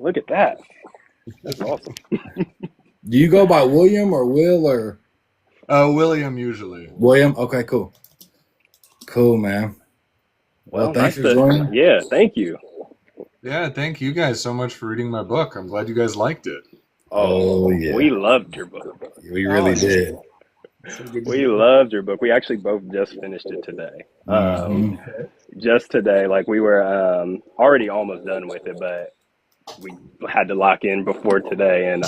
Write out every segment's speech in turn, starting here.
Look at that. That's awesome. Do you go by William or Will or William usually. William? Okay, cool. Cool, man. Well, Well, thanks nice for to, joining. yeah, thank you. Yeah, thank you guys so much for reading my book. I'm glad you guys liked it. Oh Oh, we yeah, loved your book. we really Oh, did. So good to We hear. loved your book. We actually both just finished it today. Hmm. Just today, like we were already almost done with it, but we had to lock in before today. And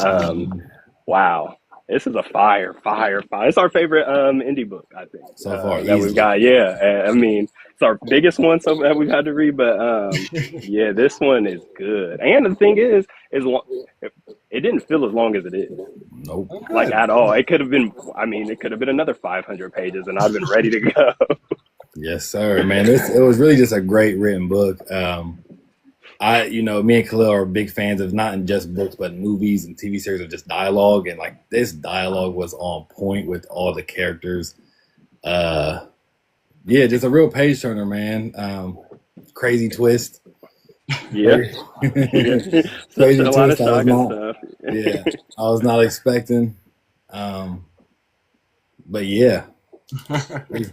wow, this is a fire. It's our favorite indie book, I think, So far, that we've easily. got. Yeah, I mean, it's our biggest one so that we've had to read, but yeah, this one is good. And the thing is it didn't feel as long as it is, Nope. oh, like good. at all. It could have been. I mean, it could have been another 500 pages, and I'd been ready to go. Yes, sir, man. It was really just a great written book. Me and Khalil are big fans of not in just books, but movies and TV series of just dialogue. And like this dialogue was on point with all the characters. Uh, yeah, just a real page turner, man. Crazy twist. Yeah, Crazy yeah. crazy A lot of twist. shotgun stuff. Yeah, I was not expecting. Um, but yeah, we,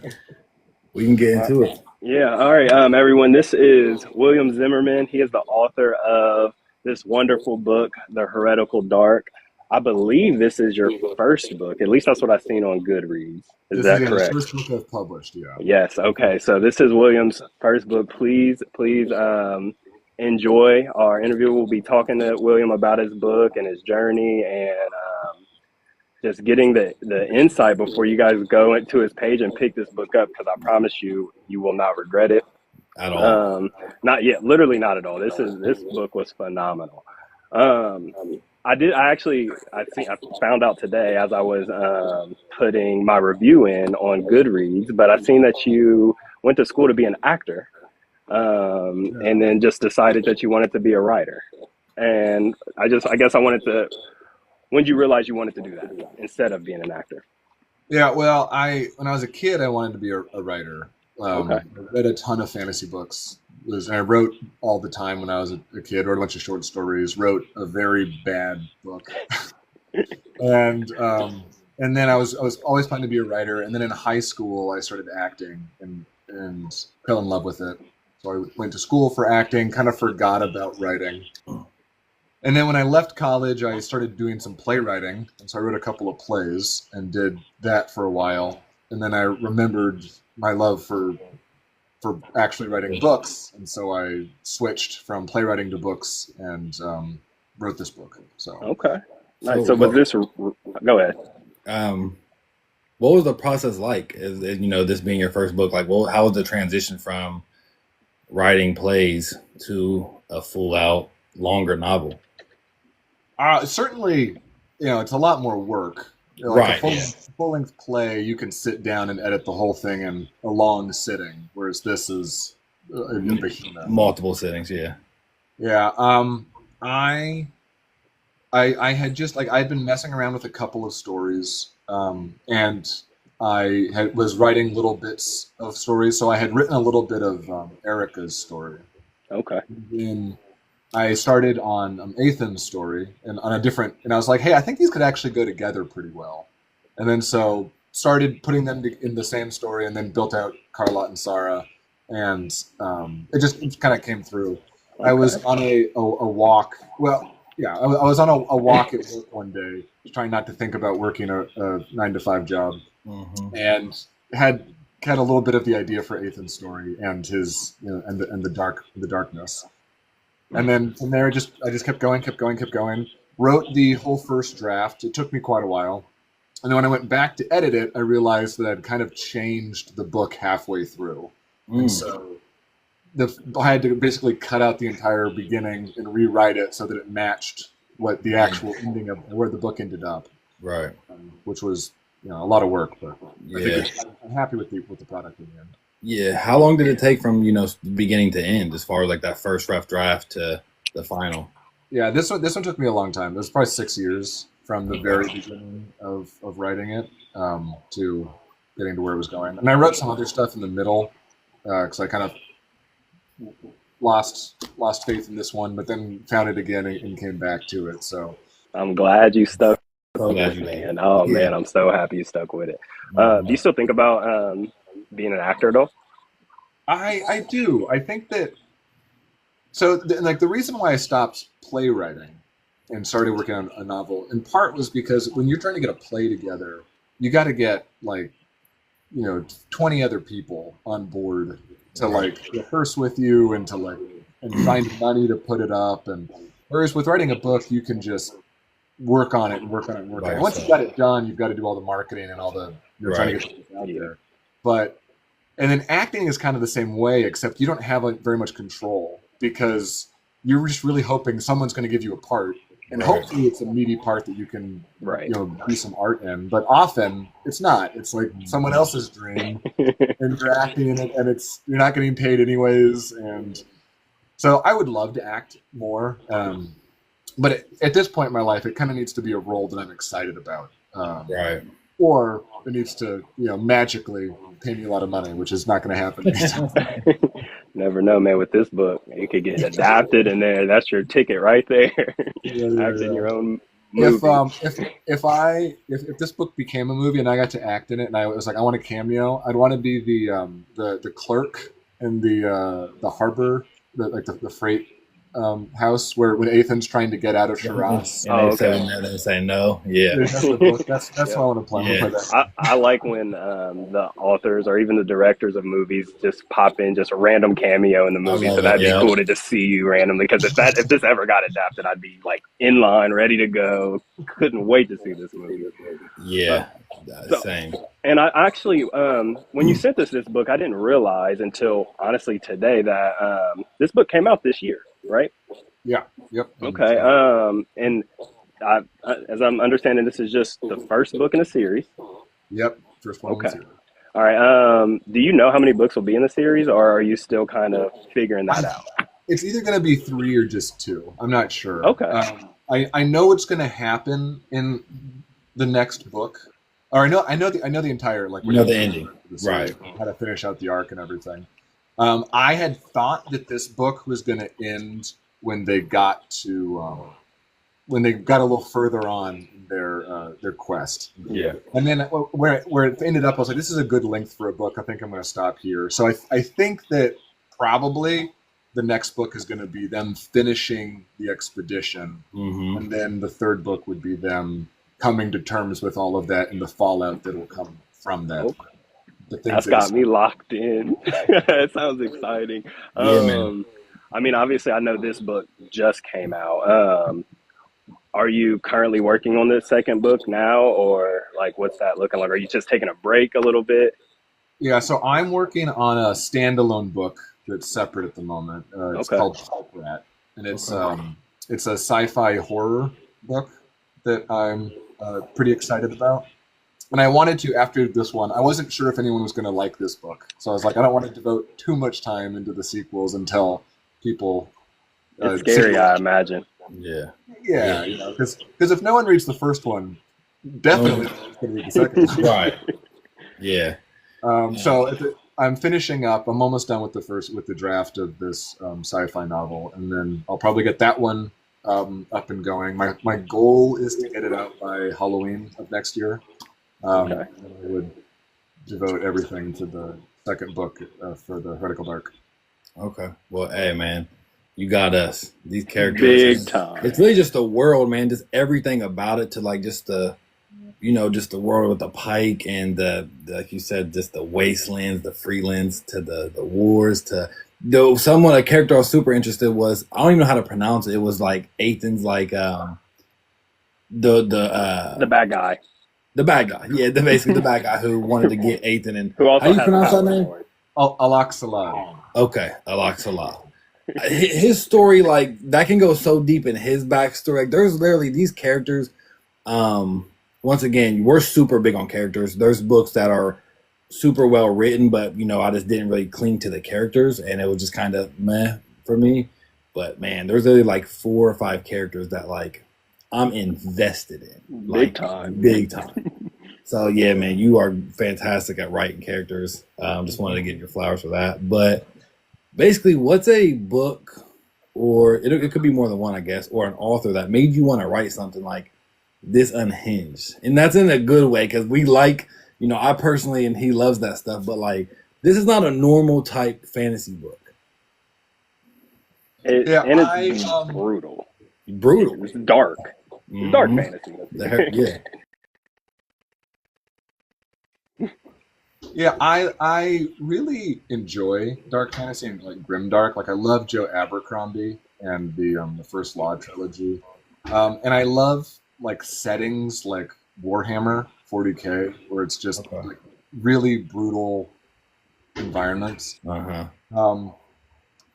we can get into it. Yeah, all right, everyone. This is William Zimmerman. He is the author of this wonderful book, The Heretical Dark. I believe this is your first book. At least that's what I've seen on Goodreads. Is This is that the correct? first book I've published, yeah. Yes. Okay. So this is William's first book. Please enjoy our interview. We'll be talking to William about his book and his journey, and just getting the insight before you guys go into his page and pick this book up, because I promise you, you will not regret it. At all. Um, Not yet, literally not at all. This book was phenomenal. Um, I found out today as I was putting my review in on Goodreads, but I've seen that you went to school to be an actor, Yeah. and then just decided that you wanted to be a writer. And I guess I wanted to. When did you realize you wanted to do that instead of being an actor? Yeah, well, when I was a kid, I wanted to be a writer. Okay. I read a ton of fantasy books. And I wrote all the time when I was a kid. Wrote a bunch of short stories. Wrote a very bad book, and and then I was always planning to be a writer. And then in high school, I started acting and fell in love with it. So I went to school for acting. Kind of forgot about writing. And then when I left college, I started doing some playwriting, and so I wrote a couple of plays and did that for a while. And then I remembered my love for actually writing books, and so I switched from playwriting to books and wrote this book. So Okay. So Nice. So was this? Go ahead. um, what was the process like? This being your first book, like, how was the transition from writing plays to a full out longer novel? certainly, it's a lot more work. Like a Right. Yeah. full length play, you can sit down and edit the whole thing in a long sitting, whereas this is a behemoth. Multiple settings. Yeah. Yeah. I I had just like I'd been messing around with a couple of stories, and was writing little bits of stories. So I had written a little bit of Erica's story. Okay. Then I started on Ethan's story and on a different, and I was like, hey, I think these could actually go together pretty well. And then so started putting them in the same story, and then built out Carlotte and Sarah, and it kind of came through. I Okay. was on a walk. Well, yeah, I was on a walk at work one day, trying not to think about working a 9 to 5 job, Hmm. and had a little bit of the idea for Ethan's story and his, and the darkness. And then from there, I just kept going. Wrote the whole first draft. It took me quite a while. And then when I went back to edit it, I realized that I'd kind of changed the book halfway through. And Mm. so I had to basically cut out the entire beginning and rewrite it so that it matched what the actual ending of where the book ended up, Right. which was a lot of work. But I Yeah. think I'm happy with the product in the end. Yeah. How long did it take from beginning to end, as far as like that first rough draft to the final? Yeah, this one took me a long time. It was probably 6 years from the very Okay. beginning of writing it to getting to where it was going. And I wrote some other stuff in the middle because I kind of lost faith in this one, but then found it again and came back to it. So I'm glad you stuck So with glad it, you did. man. Oh yeah. man, I'm so happy you stuck with it. Do you Mhm. still think about being an actor though? I do. I think that like the reason why I stopped playwriting and started working on a novel in part was because when you're trying to get a play together, you got to get like 20 other people on board to Right. like rehearse with you and to like and find money to put it up. And whereas with writing a book, you can just work on it and work on it and work on By it. And once you've yourself. got it done, you've got to do all the marketing and all the trying to Right. get things out Yeah. there. But and then acting is kind of the same way, except you don't have like very much control because you're just really hoping someone's going to give you a part, and Right. hopefully it's a meaty part that you can Right. do some art in. But often it's not. It's like someone else's dream, and you're acting in it, and you're not getting paid anyways. And so I would love to act more, but at this point in my life, it kind of needs to be a role that I'm excited about. Right. Or it needs to, magically pay me a lot of money, which is not going to happen anytime Never know, man. With this book, it could get adapted, and there, that's your ticket right there. Yeah, yeah, Acting yeah. your own If movie. if this book became a movie and I got to act in it and I was like I want a cameo, I'd want to be the clerk in the harbor, the freight house where when Ethan's trying to get out of Shiraz. And Oh, they okay. say no, they say no. Yeah. That's the book. That's what Yeah. I want to play. I want to Yeah. play that. I like when the authors or even the directors of movies just pop in just a random cameo in the I movie. So love it. that'd be Yeah. cool to just see you randomly. Because if this ever got adapted, I'd be like in line, ready to go. Couldn't wait to see this movie. Uh, Yeah. so, Same. and I actually, when you sent us this book, I didn't realize until honestly today that this book came out this year, right? Yeah. Yep. And Okay. And as I'm understanding, this is just the first book in a series. yep. First one in the Okay. series. All right. Do you know how many books will be in the series, or are you still kind of figuring that out? It's either going to be 3 or just 2. I'm not sure. Okay. I know what's going to happen in the next book, or I know the entire like You know the ending. the series, Right. how to finish out the arc and everything. I had thought that this book was going to end when they got to when they got a little further on in their quest. Yeah. And then where it ended up, I was like, this is a good length for a book. I think I'm going to stop here. So I think that probably the next book is going to be them finishing the expedition. Mm-hmm. And then the third book would be them coming to terms with all of that and the fallout that will come from that. Oh, The things that's that got me locked in. It sounds exciting. Yeah, man. I mean, obviously, I know this book just came out. Are you currently working on this second book now, or like what's that looking like? Are you just taking a break a little bit? Yeah, so I'm working on a standalone book that's separate at the moment. It's Okay. called Pulp Rat, and Okay. it's a sci-fi horror book that I'm pretty excited about. And I wanted to after this one. I wasn't sure if anyone was going to like this book, so I was like, I don't want to devote too much time into the sequels until people It's see scary, I it. imagine. Yeah. Yeah, Yeah. because if no one reads the first one, definitely no one's going to read the second one. Right. Yeah. So I'm finishing up. I'm almost done with the draft of this sci-fi novel, and then I'll probably get that one up and going. My goal is to get it out by Halloween of next year. Okay. And I would devote everything to the second book for the Heretical Dark. Okay. Well, hey, man, you got us. These characters. Big time. It's really just the world, man. Just everything about it to like just the, just the world with the pike and the like you said, just the wastelands, the freelands to the wars to though someone a character I was super interested was I don't even know how to pronounce it. It was like Ethan's like The bad guy, the bad guy. Yeah, basically the bad guy who wanted to get Ethan and who how also do you has pronounce that powers name? for it. Alak Salah. Okay, Alak Salah. His story, like that can go so deep in his backstory. Like there's literally these characters. Once again, we're super big on characters. There's books that are super well written, but I just didn't really cling to the characters, and it was just kind of meh for me. But man, there's really like 4 or 5 characters that like I'm invested in, like big time. So yeah, man, you are fantastic at writing characters. Just wanted to get your flowers for that. But basically, what's a book, or it could be more than one, I guess, or an author that made you want to write something like this unhinged? And that's in a good way because we like, I personally, and he loves that stuff, but like, this is not a normal type fantasy book. Yeah, And it's brutal. Brutal. It's dark. It's dark fantasy. Yeah. Yeah, I really enjoy dark fantasy and like grimdark. Like I love Joe Abercrombie and the First Law trilogy, and I love like settings like Warhammer 40K, where it's just like really brutal environments. Um,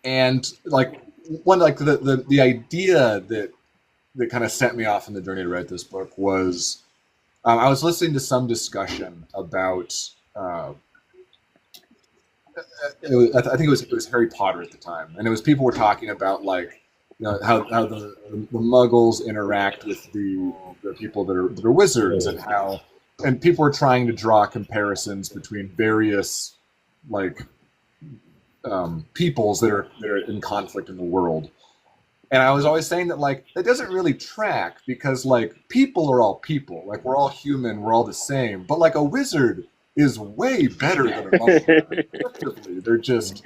and like one like the idea that kind of sent me off on the journey to write this book was I was listening to some discussion about. I think it was Harry Potter at the time, and it was people were talking about like how the Muggles interact with the people that are wizards, and people were trying to draw comparisons between various like peoples that are in conflict in the world. And I was always saying that like that doesn't really track because like people are all people, like we're all human, we're all the same. But like a wizard is way better than a monster. They're just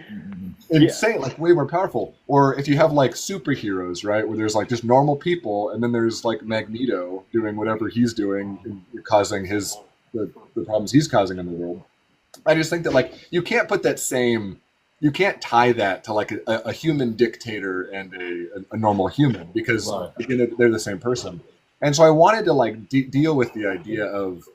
insane, like way more powerful. Or if you have like superheroes, right, where there's like just normal people, and then there's like Magneto doing whatever he's doing, and causing the problems he's causing in the world. I just think that like you can't put that same. You can't tie that to like a human dictator and a normal human because they're the same person. And so I wanted to like deal with the idea of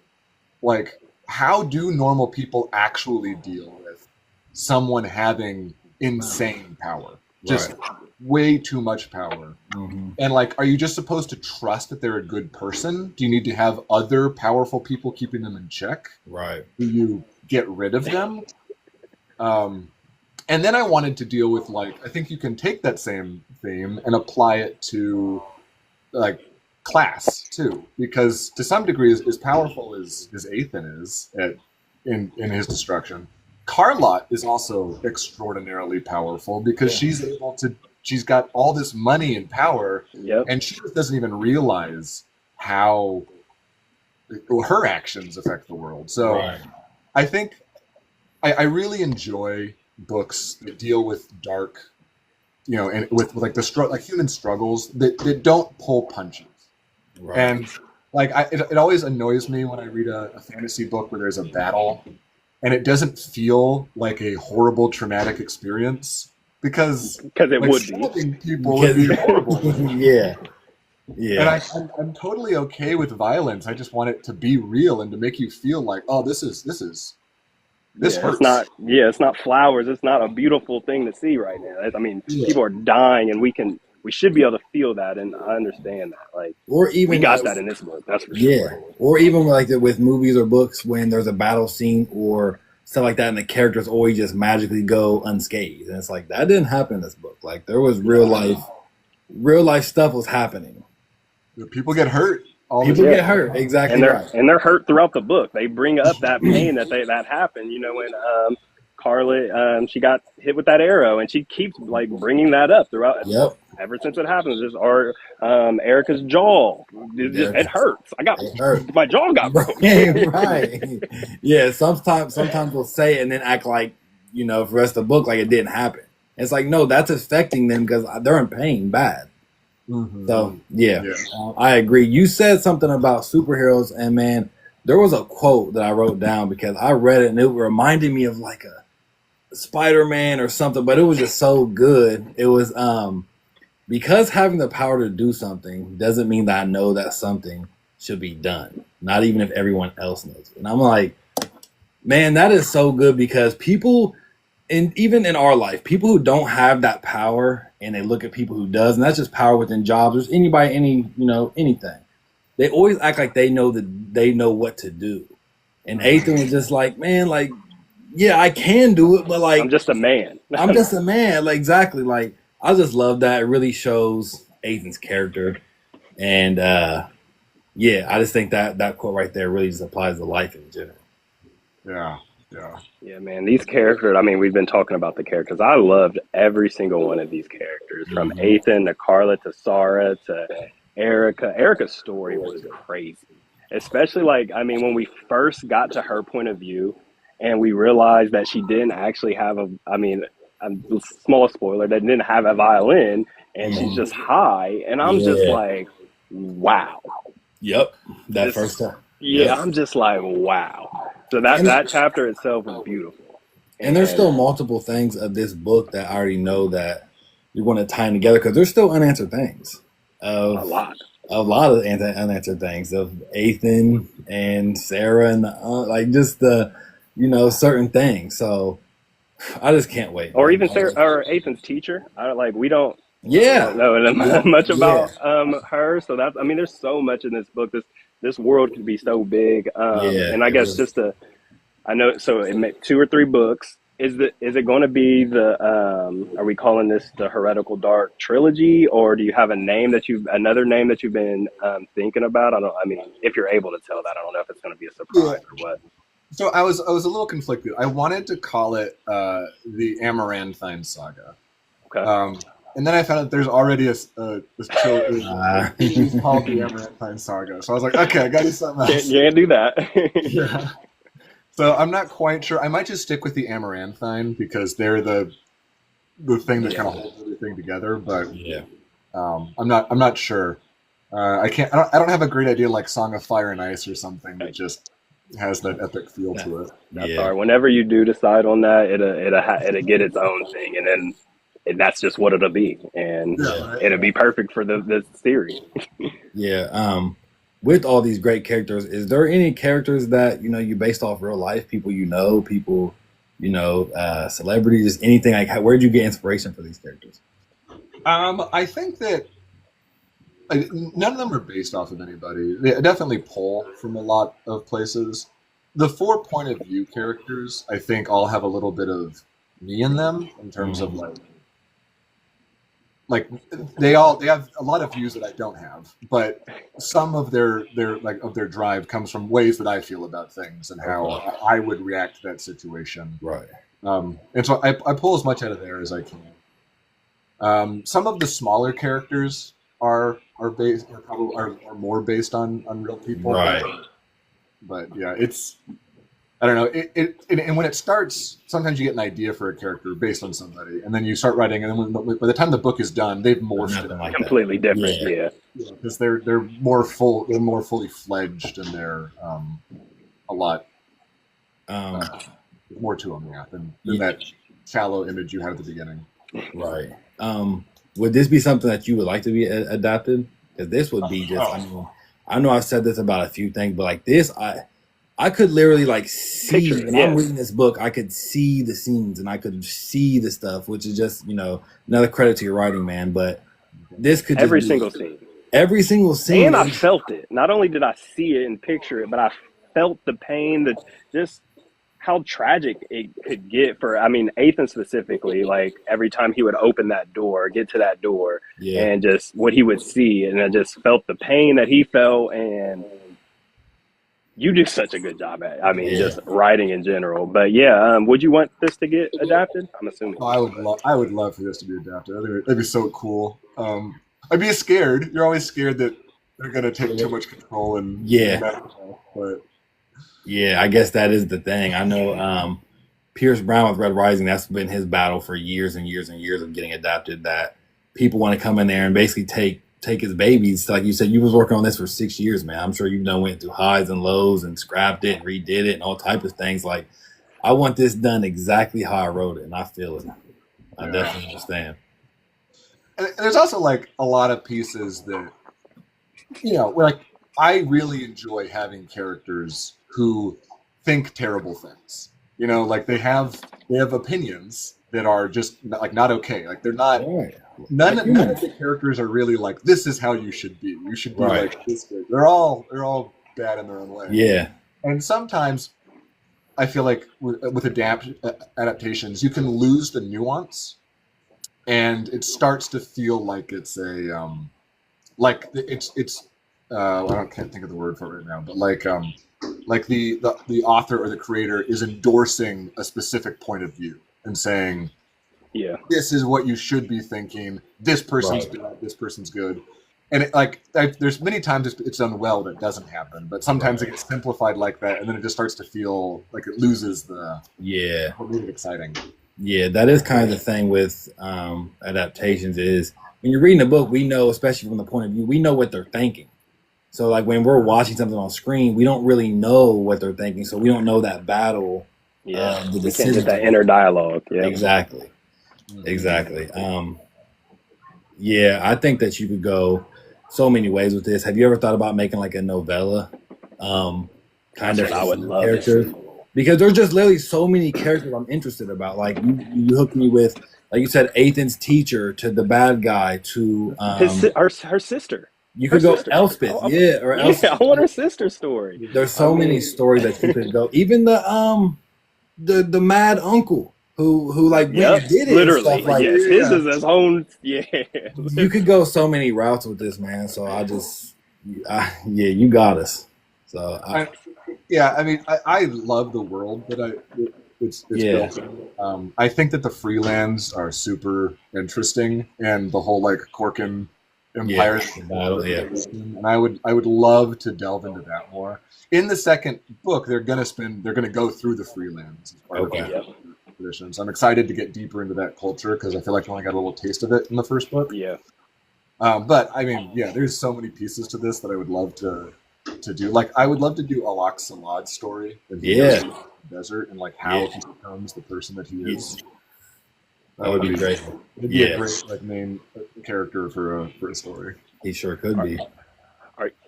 like how do normal people actually deal with someone having insane power, just way too much power. And like, are you just supposed to trust that they're a good person? Do you need to have other powerful people keeping them in check? Right. Do you get rid of them? And then I wanted to deal with like I think you can take that same theme and apply it to like class too, because to some degree, as powerful as Ethan is in his destruction, Carlotte is also extraordinarily powerful because she's got all this money and power, and she doesn't even realize how her actions affect the world. So I think I really enjoy books that deal with dark, and with like like human struggles that don't pull punches. And like it always annoys me when I read a fantasy book where there's a battle and it doesn't feel like a horrible traumatic experience because it like, would be. People would be horrible. Yeah. And I'm totally okay with violence. I just want it to be real and to make you feel like, oh, this hurts. It's not flowers. It's not a beautiful thing to see right now. I mean, people are dying, and we should be able to feel that, and I understand that. Like, or even we got that in this book, that's for sure. Or even like with movies or books when there's a battle scene or stuff like that, and the characters always just magically go unscathed, and it's like that didn't happen in this book. Like there was real life stuff was happening. People get hurt. People get hurt, exactly, and they're hurt throughout the book. They bring up that pain that happened. When Carla she got hit with that arrow, and she keeps like bringing that up throughout. Ever since it happens, just Erica's jaw. It hurts. My jaw got broken. Right. Yeah. Sometimes we'll say it and then act like for the rest of the book like it didn't happen. It's like no, that's affecting them because they're in pain bad. So I agree. You said something about superheroes, and man, there was a quote that I wrote down because I read it and it reminded me of like a Spider-Man or something, but it was just so good. It was because having the power to do something doesn't mean that I know that something should be done, not even if everyone else knows it. And I'm like, man, that is so good because people, and even in our life, people who don't have that power and they look at people who does, and that's just power within jobs, there's anybody, anything. They always act like they know what to do. And Ethan was just like, man, like, yeah, I can do it, but like I'm just a man. I'm just a man. Like exactly. Like I just love that. It really shows Ethan's character. And I just think that quote right there really just applies to life in general. Yeah. Yeah. Yeah, man, these characters, I mean, we've been talking about the characters. I loved every single one of these characters, from Mhm. Ethan to Carla to Sarah to Erica. Erica's story was crazy. Especially like, I mean, when we first got to her point of view and we realized that she didn't actually have a, I mean, a small spoiler, that didn't have a violin and she's Mhm. just high. And I'm just Yeah. like, wow. Yep. That first This, time. yeah, Yep. I'm just like, wow. So that, And that chapter itself was beautiful. and there's And still multiple things of this book that I already know that you're going to tie them together because there's still unanswered things a of lot. a lot of unanswered things of Ethan and Sarah and like just the certain things. So I just can't wait, Or man. even Sarah or Ethan's teacher. I don't like we don't Yeah. know Yep. much Yeah. about her. So that's I mean, there's so much in this book. This world could be so big. Yeah. And I It guess was. just to I know so it made 2 or 3 books. Is it going to be the are we calling this the Heretical Dark trilogy, or do you have another name that you've been thinking about? I don't. I mean, if you're able to tell that, I don't know if it's going to be a Yeah. surprise or what. So I was a little conflicted. I wanted to call it the Amaranthine Saga, Okay, um, and then I found out there's already a Uh, series called the Amaranthine Saga. So I was like, okay, I got to do something else. can't do that. Yeah. So I'm not quite sure. I might just stick with the Amaranthine because they're the thing that kind yeah. of holds everything together. But Yeah. I'm not sure. I can't. I don't have a great idea like Song of Fire and Ice or something that just has that epic feel Yeah. to it. That's Yeah. all right. Whenever you do decide on that, it'll get its own thing, and then that's just what it'll be, and Yeah. Yeah. Right. it'll be perfect for the series. Yeah. With all these great characters, is there any characters that you based off real life people people celebrities, anything like where'd you get inspiration for these characters? I think that none of them are based off of anybody. They definitely pull from a lot of places. The four point of view characters, I think, all have a little bit of me in them in terms of Mhm. like they have a lot of views that I don't have, but some of their drive comes from ways that I feel about things and how Okay. I would react to that situation. Right. And so I pull as much out of there as I can. Some of the smaller characters are based are more based on real people, Right. but yeah, it's I don't know. And when it starts, sometimes you get an idea for a character based on somebody, and then you start writing, and then by the time the book is done, they've morphed Nothing it like that. Completely different. Yeah. Yeah. because they're more full, they're more fully fledged, and they're a lot Um, more to them, yeah, than ye- that shallow image you had at the beginning. right. Would this be something that you would like to be adapted? Because this would be just. I know I've said this about a few things, but like this, I could literally like see Picture it. when Yeah. I'm reading this book, I could see the scenes and I could see the stuff, which is just another credit to your writing, man. But this could just Every be single scene. every single scene. And I felt it. Not only did I see it and picture it, but I felt the pain, that just how tragic it could get for, I mean, Ethan specifically, like every time he would open that door, get to that door, Yeah, and just what he would see. And I just felt the pain that he felt. And you do such a good job at it. I mean, yeah. just writing in general. But yeah, would you want this to get adapted? I'm assuming. Oh, I would love for this to be adapted. That'd be so cool. I'd be scared. You're always scared that they're gonna take too much control and Yeah. but Yeah, I guess that is the thing. I know Pierce Brown with Red Rising, that's been his battle for years and years and years of getting adapted, that people want to come in there and basically take his babies. Like you said, you was working on this for 6 years, man. I'm sure you've done went through highs and lows and scrapped it and redid it and all types of things. Like, I want this done exactly how I wrote it, and I feel it. I Yeah. definitely understand. and there's also like a lot of pieces that like I really enjoy having characters who think terrible things. Like they have opinions that are just like not okay. Like they're not All right. none Like none of humans. the characters are really like this is how you should be. You should be Right. like this way. They're all bad in their own way. Yeah. And sometimes I feel like with adaptations, you can lose the nuance, and it starts to feel like it's a like it's I can't think of the word for it right now, but like like the author or the creator is endorsing a specific point of view and saying, Yeah. this is what you should be thinking. This person's bad. This person's good. And there's many times it's done well that doesn't happen, but sometimes it gets simplified like that, and then it just starts to feel like it loses what made it exciting. Yeah, that is kind of the thing with adaptations is when you're reading a book, we know, especially from the point of view, we know what they're thinking. So like when we're watching something on screen, we don't really know what they're thinking, so we don't know that battle. Yeah, The we can't get that inner dialogue. Yeah, exactly. Yeah, I think that you could go so many ways with this. Have you ever thought about making like a novella kind of I would love character? Because there's just literally so many characters I'm interested about. Like you hooked me with, like you said, Ethan's teacher to the bad guy to her sister. You could go Elspeth, Elspeth. I want her sister's story. There's so many stories that you could go. Even the mad uncle who like did it literally and stuff like his is his own. Yeah, you could go so many routes with this, man. So you got us. So I love the world that it's built. I think that the freelands are super interesting, and the whole like Corkin Empire battle, and I would love to delve into that more. In the second book, they're gonna go through the freelands as part of that tradition. So I'm excited to get deeper into that culture because I feel like I only got a little taste of it in the first book. Yeah. But I mean, there's so many pieces to this that I would love to do. Like I would love to do Alak Salad's story in the desert and like how he becomes the person that he is. That would be great. It'd be a great like main character for a story. He sure could be.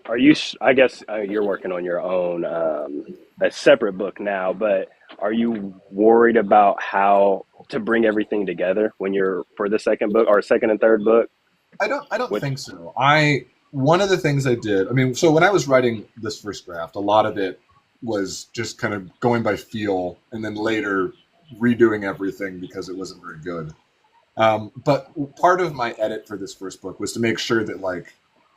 Are you? I guess you're working on your own a separate book now, but are you worried about how to bring everything together when you're for the second book or second and third book? I don't think so. One of the things I did, I mean, so when I was writing this first draft, a lot of it was just kind of going by feel, and then later redoing everything because it wasn't very good. But part of my edit for this first book was to make sure that like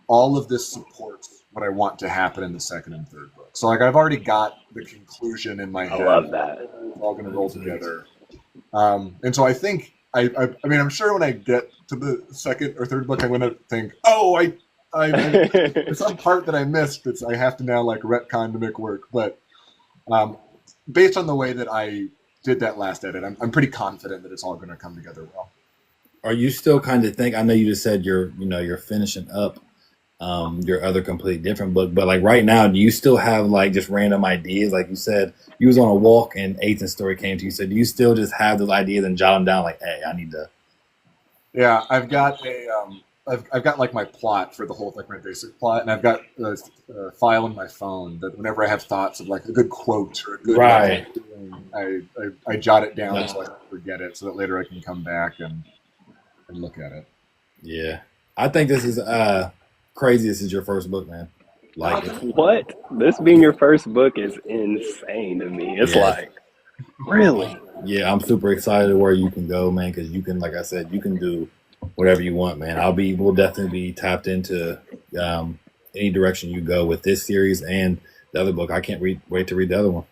all of this supports what I want to happen in the second and third book. So like I've already got the conclusion in my head. I love that. It's all going to roll together. And so I think I mean I'm sure when I get to the second or third book I'm going to think, oh, it's some part that I missed. I have to now like retcon to make work. But based on the way that I did that last edit, I'm pretty confident that it's all going to come together well. Are you still kind of I know you just said you're finishing up your other completely different book, but like right now, do you still have like just random ideas? Like you said, you was on a walk and Ethan's story came to you. So do you still just have those ideas and jot them down? Like, hey, I need to. Yeah, I've got I've got like my plot for the whole, like my basic plot, and I've got a file on my phone that whenever I have thoughts of like a good quote or a good I jot it down so I don't forget it, so that later I can come back and look at it. Yeah, I think this is crazy. This is your first book, man. Like what? This being your first book is insane to me. It's like really. Yeah, I'm super excited where you can go, man, because you can, like I said, you can do whatever you want, man. We'll definitely be tapped into any direction you go with this series and the other book. I can't wait to read the other one.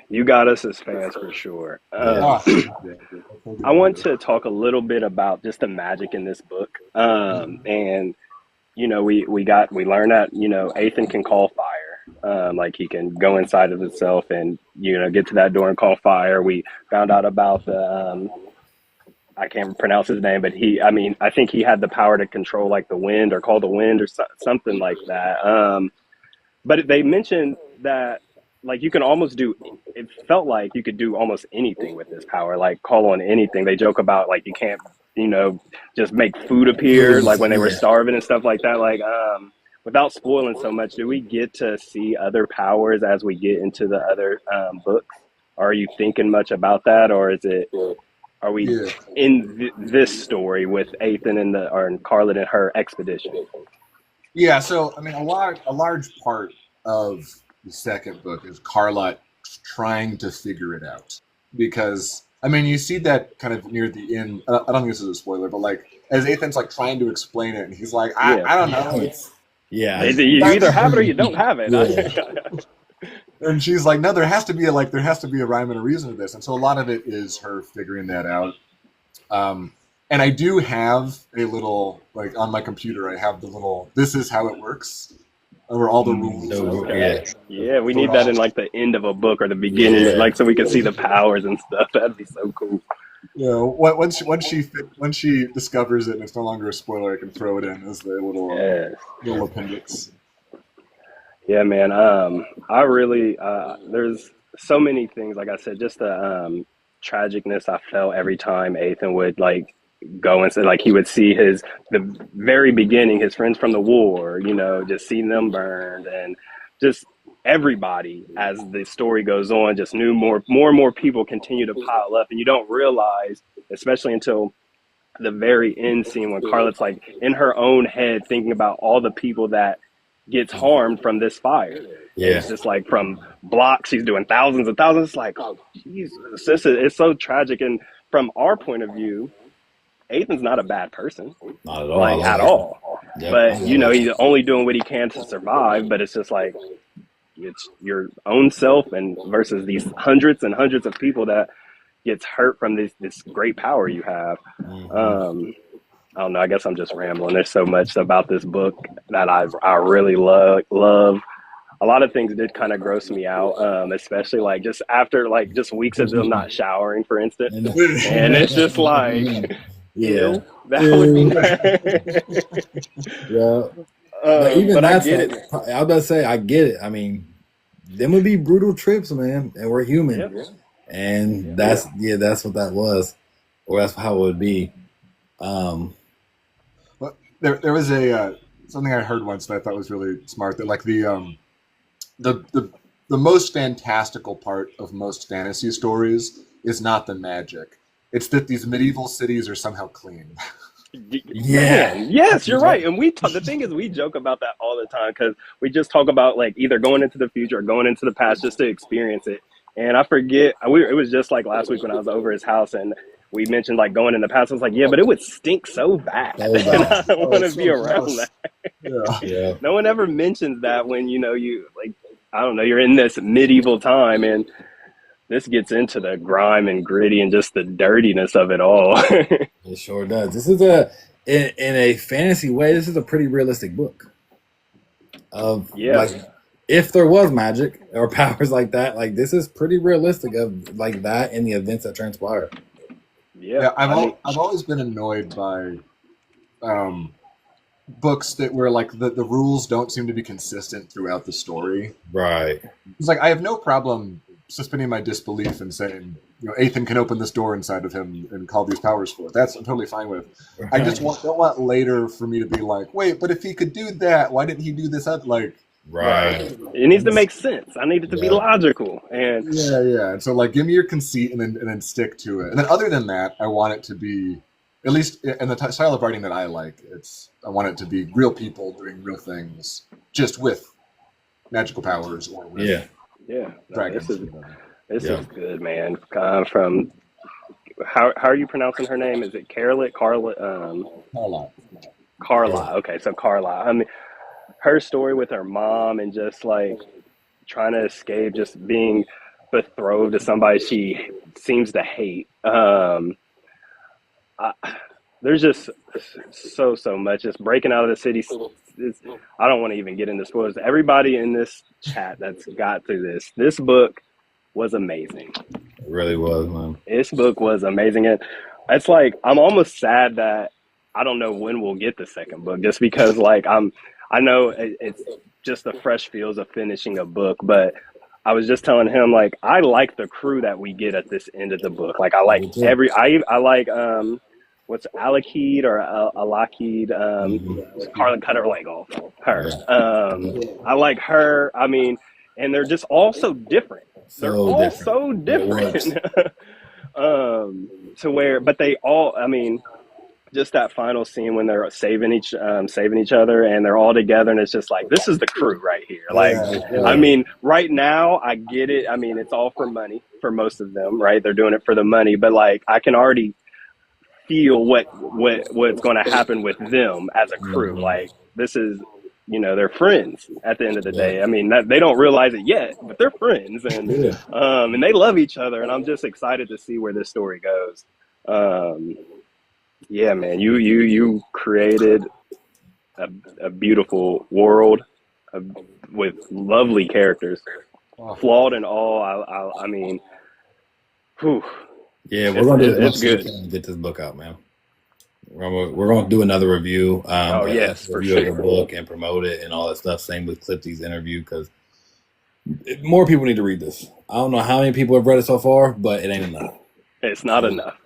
You got us as fans for sure. I want to talk a little bit about just the magic in this book. And we learned that Ethan can call fire. Like he can go inside of himself and get to that door and call fire. We found out about the I can't pronounce his name, but I think he had the power to control like the wind or call the wind or something like that. But they mentioned that like you can almost it felt like you could do almost anything with this power, like call on anything. They joke about like you can't, just make food appear, like when they were starving and stuff like that. Like, without spoiling so much, do we get to see other powers as we get into the other books? Are you thinking much about that, or are we in this story with Ethan and Carlet and her expedition? Yeah, so I mean, a large part of the second book is Carlet trying to figure it out, because I mean you see that kind of near the end. I don't think this is a spoiler, but like as Ethan's like trying to explain it, and he's like, I don't know. Yeah. You either have it or you don't have it. Yeah. And she's like, no, there has to be a rhyme and a reason to this. And so a lot of it is her figuring that out. And I do have a little, like on my computer, I have the little, this is how it works, where all the rules. Yeah, we need that in like the end of a book or the beginning, like so we can see the powers and stuff. That'd be so cool. You know, once she discovers it and it's no longer a spoiler, I can throw it in as the little appendix. Yeah, man. I really there's so many things. Like I said, just the tragicness I felt every time Ethan would like go and say, like he would see the very beginning, his friends from the war, you know, just seeing them burned, and just everybody as the story goes on, just more and more people continue to pile up, and you don't realize, especially until the very end scene when Carlet's like in her own head thinking about all the people that gets harmed from this fire. Yeah. It's just like from blocks, she's doing thousands and thousands. It's like, oh, Jesus, it's so tragic. And from our point of view, Ethan's not a bad person. Not at all. Like, at all. Yep. But, you know, he's only doing what he can to survive. But it's just like, it's your own self and versus these hundreds and hundreds of people that gets hurt from this great power you have. I don't know. I guess I'm just rambling. There's so much about this book that I really love. A lot of things did kind of gross me out, especially like just after like just weeks of them not showering, for instance. And it's just like, yeah, that would be nice. Yeah. Even but that's I get like, it. I was about to say, I get it. I mean, them would be brutal trips, man, and we're human. Yep. And that's what that was, or that's how it would be. Well, there was a something I heard once that I thought was really smart. That like the most fantastical part of most fantasy stories is not the magic; it's that these medieval cities are somehow clean. Yeah. Yes, you're right. And the thing is, we joke about that all the time because we just talk about like either going into the future or going into the past just to experience it. And I forget, it was just like last week when I was over his house and we mentioned like going in the past. I was like, yeah, but it would stink so bad. And I don't want to be around that. Yeah. No one ever mentions that when, you know, you like, I don't know, you're in this medieval time and this gets into the grime and gritty and just the dirtiness of it all. It sure does. This is in a fantasy way, this is a pretty realistic book. Like, if there was magic or powers like that, like this is pretty realistic of like that in the events that transpire. Yeah, I've always been annoyed by books that where like the rules don't seem to be consistent throughout the story. Right. It's like I have no problem suspending my disbelief and saying, you know, Ethan can open this door inside of him and call these powers forth. That's I'm totally fine with. Right. I just don't want later for me to be like, wait, but if he could do that, why didn't he do this? Like, right. It needs to make sense. I need it to be logical. And yeah. And so like, give me your conceit and then stick to it. And then other than that, I want it to be, at least in the style of writing that I like, I want it to be real people doing real things, just with magical powers or with dragons. This is good, man. From how are you pronouncing her name? Is it Carla? Carla. Okay, so Carla. I mean, her story with her mom and just like trying to escape, just being betrothed to somebody she seems to hate. There's just so much. Just breaking out of the city. I don't want to even get into spoilers. Everybody in this chat that's got through this book was amazing. It really was, man. This book was amazing. And it's like, I'm almost sad that I don't know when we'll get the second book, just because like I know it's just the fresh feels of finishing a book, but I was just telling him, like, I like the crew that we get at this end of the book. Like, I like I like, what's Alakid or Alakid, Carlin cut her leg off. Her. I like her. I mean, and they're just all so different. So different. To where, but they all, I mean, just that final scene when they're saving each other and they're all together and it's just like, this is the crew right here. Like, I mean, right now I get it. I mean, it's all for money for most of them, right? They're doing it for the money, but like, I can already feel what's going to happen with them as a crew. Like, this is they're friends at the end of the Yeah. day. I mean, they don't realize it yet, but they're friends, Yeah. and they love each other. And I'm just excited to see where this story goes. Um, yeah, man, you created a beautiful world uh, with lovely characters, Oh, flawed and all. I mean, whew, Yeah, we're it's gonna do as it's much as we good. can to get this book out, man. We're gonna do another review, Oh an yes, actual for review of the sure. book and promote it and all that stuff. Same with Clipsy's interview because more people need to read this. I don't know how many people have read it so far, but it ain't enough. It's not enough.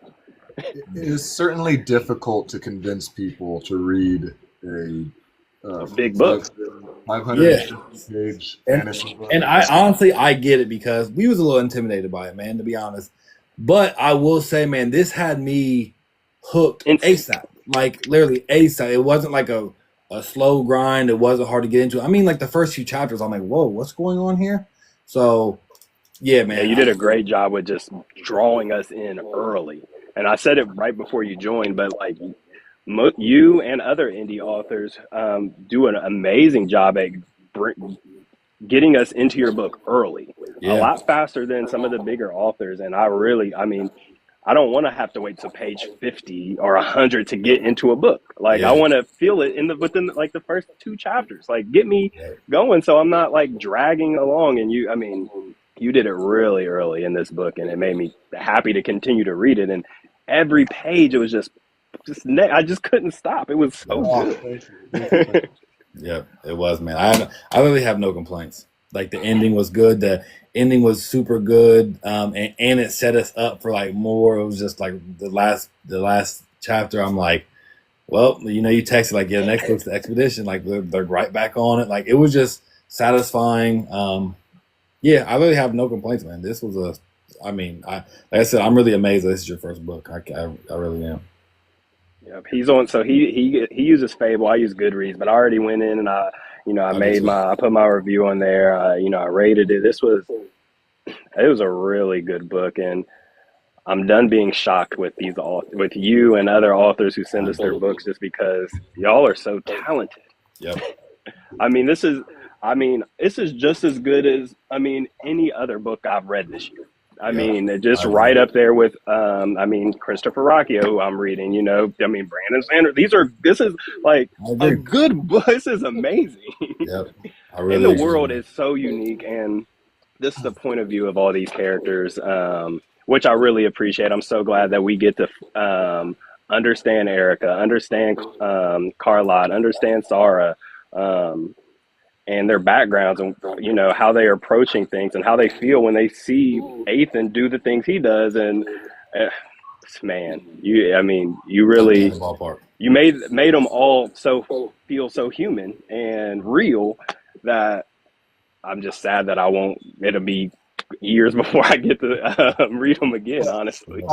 it is certainly difficult to convince people to read a A big book. 500 Yeah, page and fantasy book. and I honestly I get it because we was a little intimidated by it, man. To be honest, but I will say, man, this had me hooked Instant. ASAP. Like literally ASAP. It wasn't like a slow grind. It wasn't hard to get into. I mean, like the first few chapters, I'm like, whoa, what's going on here? So yeah, Yeah, man. you did a great job with just drawing us in early. And I said it right before you joined, but like you and other indie authors do an amazing job at getting us into your book early, a Yeah, lot faster than some of the bigger authors. And I mean, I don't want to have to wait till page 50 or 100 to get into a book. Like I yeah, want to feel it within like the first two chapters. Like get me yeah. going so I'm not like dragging along. And I mean, you did it really early in this book, and it made me happy to continue to read it. And every page, it was I just couldn't stop. It was so Yeah. Oh, good. thank you. Thank you. Thank you. Yeah, it was, man. I really have no complaints. Like the ending was good. The ending was super good, and it set us up for like more. It was just like the last chapter. I'm like, well, you texted like, yeah, the next book's the expedition. Like they're right back on it. Like it was just satisfying. Yeah, I really have no complaints, man. This was I mean, like I said, I'm really amazed that this is your first book. I really am. Yep, he's on. So he uses Fable. I use Goodreads, but I already went in and I do too. I put my review on there. I rated it. It was a really good book, and I'm done being shocked with with you and other authors who send I us their know. books just because y'all are so talented. Yep. I mean, this is just as good as any other book I've read this year. I Yeah. mean, it just I agree. right up there with Christopher Rocchio, who I'm reading. Brandon Sanders. This is like I a agree. good book. This is amazing, Yep. I and the really agree, world man. is so unique. And this is the point of view of all these characters, which I really appreciate. I'm so glad that we get to understand Erica, understand Carlotte, understand Sarah. Um, and their backgrounds and how they are approaching things and how they feel when they see Ethan do the things he does. And uh, man, you Knocked it out really of the ballpark. you made them all feel so human and real that I'm just sad that I won't. It'll be years before I get to read them again. Honestly,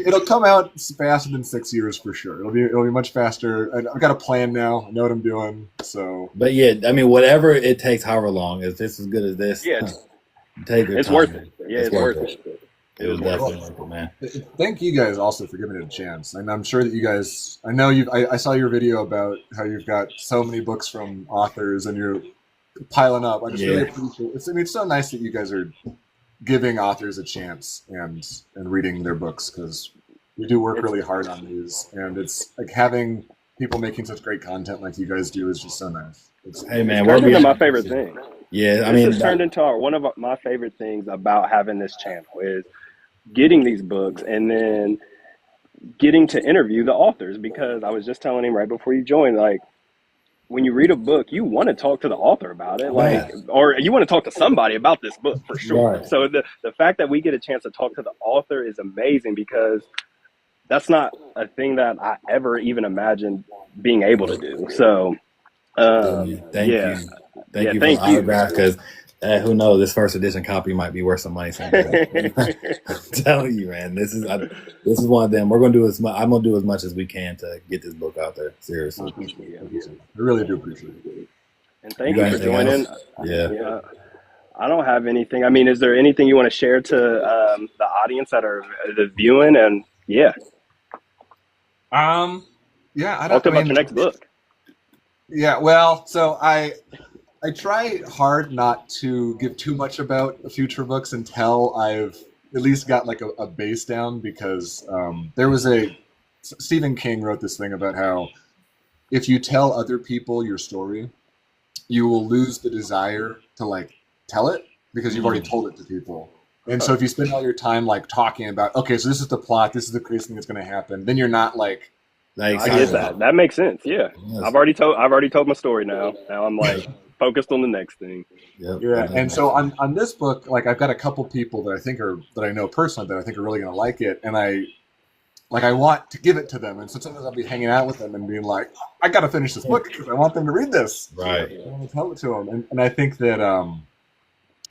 It'll come out faster than 6 years for sure. It'll be much faster. I've got a plan now. I know what I'm doing. So But yeah, I mean, whatever it takes, however long, if it's as good as this, yeah, take your it's time. worth it. Yeah, It's it's worth worth it. it. It It was is worth definitely it. worth it, man. thank you guys also for giving it a chance. And I'm sure that you guys. I know you. I saw your video about how you've got so many books from authors and you're piling up. I just really Yeah, appreciate it. I mean, it's so nice that you guys are giving authors a chance and reading their books because we do work It's really hard on these, and it's like having people making such great content like you guys do is just so nice. hey it's man, we'll turned be into my out. favorite thing. Yeah, I This mean, has turned into one of my favorite things about having this channel is getting these books and then getting to interview the authors, because I was just telling him right before you joined, like when you read a book, you want to talk to the author about it, like, bad. or you want to talk to somebody about this book for sure. Right. So the fact that we get a chance to talk to the author is amazing, because that's not a thing that I ever even imagined being able to do. So Yeah, man. yeah, Thank yeah, you for the thank you. autograph because who knows, this first edition copy might be worth some money someday. I'm telling you, man, this is one of them. We're gonna do as much. I'm gonna do as much as we can to get this book out there. I Seriously, appreciate it. Yeah. Thank you, sir. I really do appreciate it. And you thank you got for anything joining. else? Yeah. Yeah, I don't have anything. I mean, is there anything you want to share to the audience that are the viewing? And yeah, Um, yeah, I talk don't. to I about mean, your next book. Yeah, well, so I try hard not to give too much about future books until I've at least got like a base down, because there was a Stephen King wrote this thing about how if you tell other people your story, you will lose the desire to like tell it because you've already Mm. told it to people. And so Huh. if you spend all your time like talking about, okay, so this is the plot, this is the crazy thing that's going to happen, then you're not like Like I get excited excited. that. about That makes sense. Yeah. it. I've already told my story now. Now I'm like focused on the next thing. Yep, Yeah, that does and make so sense. on this book, like I've got a couple people that I think are that I know personally that I think are really going to like it, and I want to give it to them, and so sometimes I'll be hanging out with them and being like, I got to finish this book because I want them to read this. Right. I want to tell it to them, and I think that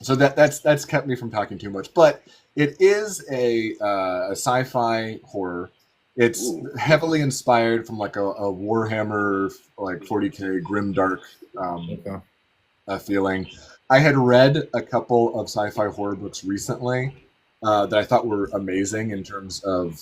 so that's kept me from talking too much, but it is a sci-fi horror. It's Ooh. heavily inspired from like a Warhammer like 40K grim dark um, Okay. feeling. I had read a couple of sci-fi horror books recently that I thought were amazing in terms of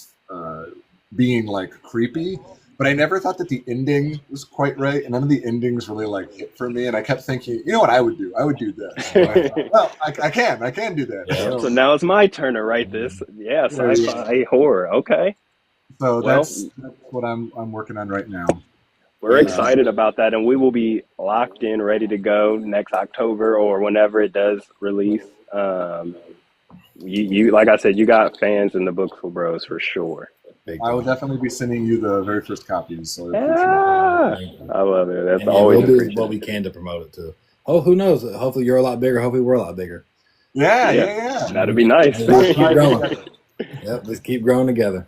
being like creepy, but I never thought that the ending was quite right, and none of the endings really like hit for me. And I kept thinking, you know what I would do? I would do this. And I thought, well, I can do that. Yeah. So now it's my turn to write this. Mhm. Yeah, Yeah. sci-fi horror. Okay. So Well, that's what I'm working on right now. we're Yeah. Um, excited about that, and we will be locked in, ready to go next October or whenever it does release. You like I said, you got fans in the Books for Bros for sure. Big I will time. definitely be sending you the very first copies, so I appreciate that. Ah, Thank you. I love it. That's And yeah, always we'll do what appreciated. we can to promote it too. Oh, who knows? Hopefully you're a lot bigger. Hopefully we're a lot bigger. Yeah, Yeah, yeah, yeah. that'd We be just, nice. We'll just keep try it growing. together. Yep, let's keep growing together.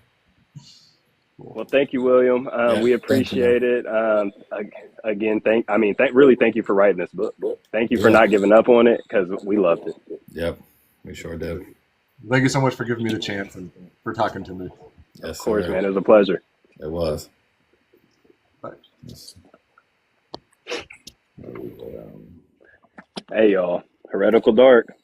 Well, thank you, William. Yeah, We thank you, man. appreciate it. Again, really thank you for writing this book. Thank you for Yeah, not giving up on it because we loved it. yep, we sure did. Thank you so much for giving me the chance and for talking to me. Of Yes, course, sir. man. It was a pleasure. It was. Bye. Yes. Hey, y'all. Heretical Dark.